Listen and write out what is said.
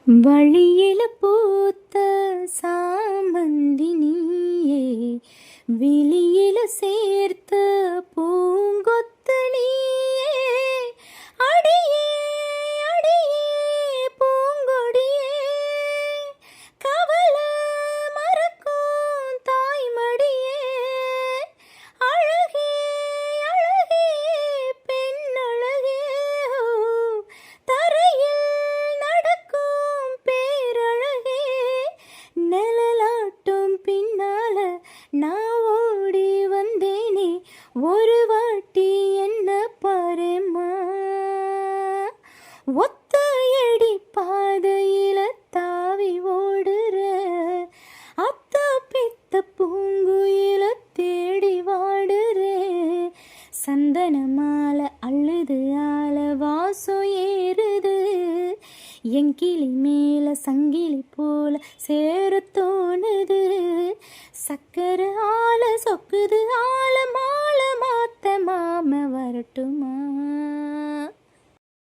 வழியில பூத்த சாமந்தி நீயே, விழியில சேர்த்த பூங்கொத்து நீயே. அடியே அடியே பூங்கொடியே, கவல மறக்கும் தாய்மடியே. அழகே அழகே பெண்ணழகே, தரையில் நடக்கும் பேரழகே. நிழலாட்டும் பின்னால நான் ஓடி வந்தேனே, ஒரு வாட்டி என்ன பாரேம்மா. ஒத்தையடி பாதையில தாவி ஓடுற அத்த பித்த பூங்குயில தேடி வாடுற. சந்தன மாலை அள்ளுது ஆல வாசம் ஏறுது, என் கிளி மேல சங்கிலி போல சேர தோணுது. சக்கர ஆல சொக்குது ஆல மாலை மாத்த மாம வரட்டுமா.